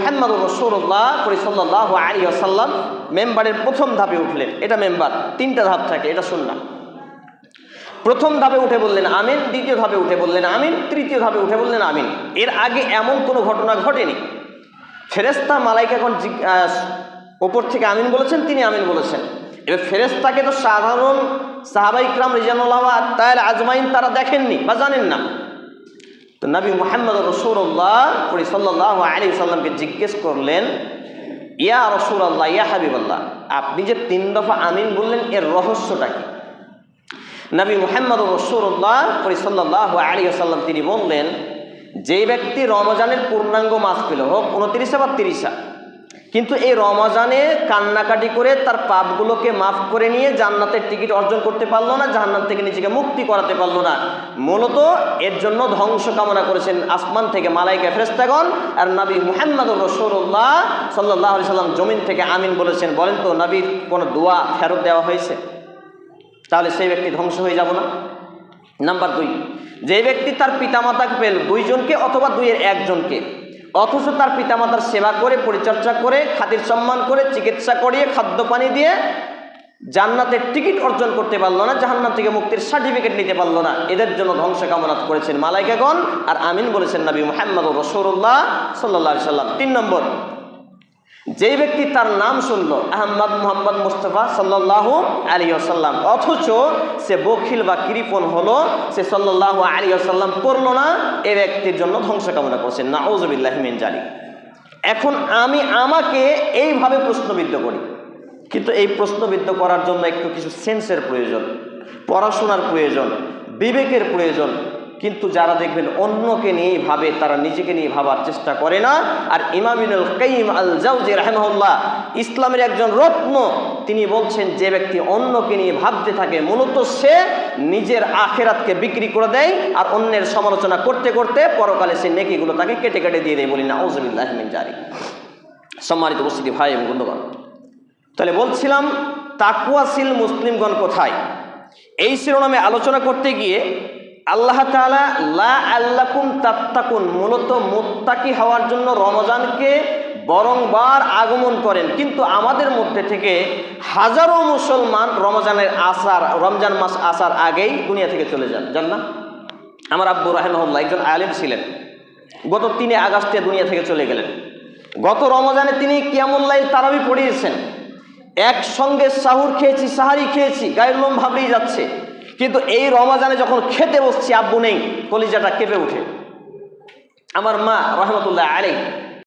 মুহাম্মদুর রাসূলুল্লাহ সাল্লাল্লাহু আলাইহি ওয়াসাল্লাম মেম্বারের প্রথম ধাপে উঠলেন। এটা মেম্বার, 3টা ধাপ থাকে, এটা সুন্নাহ। প্রথম ধাপে উঠে বললেন আমিন, দ্বিতীয় ধাপে উঠে বললেন আমিন, তৃতীয় ধাপে উঠে বললেন আমিন। এর আগে এমন কোনো ঘটনা ঘটেনি। ফেরেশতা মালাইকাগণ ওপর থেকে আমিন বলেছেন, তিনি আমিন বলেছেন। এবার ফেরেশতাকে তো সাধারণ সাহাবা ইকরাম রিজওয়ানুল্লাহ তাআলা আজমাইন তারা দেখেননি বা জানেন না। তো নবী মুহাম্মদুর রাসূলুল্লাহ সাল্লাল্লাহু আলাইহি ওয়াসাল্লামকে জিজ্ঞেস করলেন, ইয়া রাসূলুল্লাহ, ইয়া হাবিবাল্লাহ, আপনি যে 3 দফা আমিন বললেন এর রহস্যটা কি? নবী মুহাম্মদুর রাসূলুল্লাহ সাল্লাল্লাহু আলাইহি ওয়াসাল্লাম তিনি বললেন, যে ব্যক্তি রমজানের পূর্ণাঙ্গ মাস পেল, হোক 29 বা 30, কিন্তু এই রমজানে কান্নাকাটি করে তার পাপগুলোকে মাফ করে নিয়ে জান্নাতের টিকিট অর্জন করতে পারলো না, জাহান্নাম থেকে নিজেকে মুক্তি করাতে পারলো না, মূলত এর জন্য ধ্বংস কামনা করেছেন আসমান থেকে মালাইকা ফেরেশতাগণ, আর নবী মুহাম্মদুর রাসূলুল্লাহ সাল্লাল্লাহু আলাইহি ওয়াসাল্লাম জমিন থেকে আমিন বলেছেন। বলেন তো নবীর কোনো দোয়া ফেরত দেওয়া হয়েছে? তাহলে সেই ব্যক্তি ধ্বংস হয়ে যাব না? নাম্বার 2, যে ব্যক্তি তার পিতামাতাকে পেল 2 জনকে অথবা 2-এর 1 জনকে, অথচ তার পিতামাতার সেবা করে, পরিচর্যা করে, খাতির সম্মান করে, চিকিৎসা করিয়ে, খাদ্য পানি দিয়ে জান্নাতের টিকিট অর্জন করতে পারলো না, জাহান্নাম থেকে মুক্তির সার্টিফিকেট নিতে পারলো না, এদের জন্য ধ্বংস কামনা করেছেন মালাইকাগণ, আর আমিন বলেছেন নবী মুহাম্মদুর রাসূলুল্লাহ সাল্লাল্লাহু আলাইহি ওয়াসাল্লাম। 3 নম্বর, যেই ব্যক্তি তার নাম শুনলো আহমদ মুহাম্মদ মুস্তাফা সাল্লাল্লাহু আলাইহি ওয়াসাল্লাম, অথচ সে বখিল বা কৃপণ হলো, সে সাল্লাল্লাহু আলাইহি ওয়াসাল্লাম পড়লো না, এ ব্যক্তির জন্য ধ্বংস কামনা করছেন, নাউযুবিল্লাহি মিন জালিক। এখন আমি আমাকে এইভাবে প্রশ্নবিদ্ধ করি, কিন্তু এই প্রশ্নবিদ্ধ করার জন্য একটু কিছু সেন্সের প্রয়োজন, পড়াশোনার প্রয়োজন, বিবেকের প্রয়োজন। কিন্তু যারা দেখবেন অন্যকে নিয়ে ভাবে, তারা নিজেকে নিয়ে ভাবার চেষ্টা করে না। আর ইমাম ইবনুল কাইয়িম আল জাওজি রাহিমাহুল্লাহ, ইসলামের একজন রত্ন, তিনি বলছেন যে ব্যক্তি অন্যকে নিয়ে ভাবতে থাকে, মূলত সে নিজের আখিরাতকে বিক্রি করে দেয়, আর অন্যের সমালোচনা করতে করতে পরকালে সে নেকিগুলো তাকে কেটে কেটে দিয়ে দেয়। বলি নাউযুবিল্লাহি মিন জালিক। সম্মানিত উপস্থিতি ভাই এবং বন্ধুগণ, তাহলে বলছিলাম তাকওয়াশীল মুসলিমগণ কোথায়? এই শিরোনামে আলোচনা করতে গিয়ে আল্লাহ তাআলা লা আল্লাকুম তাত্তাকুন, মূলত মুত্তাকি হওয়ার জন্য রমজানকে বরংবার আগমন করেন, কিন্তু আমাদের মধ্যে থেকে হাজারো মুসলমান রমজান মাস আসার আগেই দুনিয়া থেকে চলে যান না? আমার আব্বু রাহিমাহুল্লাহ একজন আলেম ছিলেন, গত 3 আগস্টে দুনিয়া থেকে চলে গেলেন। গত রমজানে তিনি কিয়ামুল লাইল তারাবি পড়িয়েছেন, একসঙ্গে সাহুর খেয়েছি, সাহারি খেয়েছি, গায়ের লোম ভাবলেই যাচ্ছে, কিন্তু এই রমজানে যখন খেতে বসছি আব্বু নেই, কলিজাটা কেঁপে ওঠে। আমার মা রাহমাতুল্লাহ আলাইহি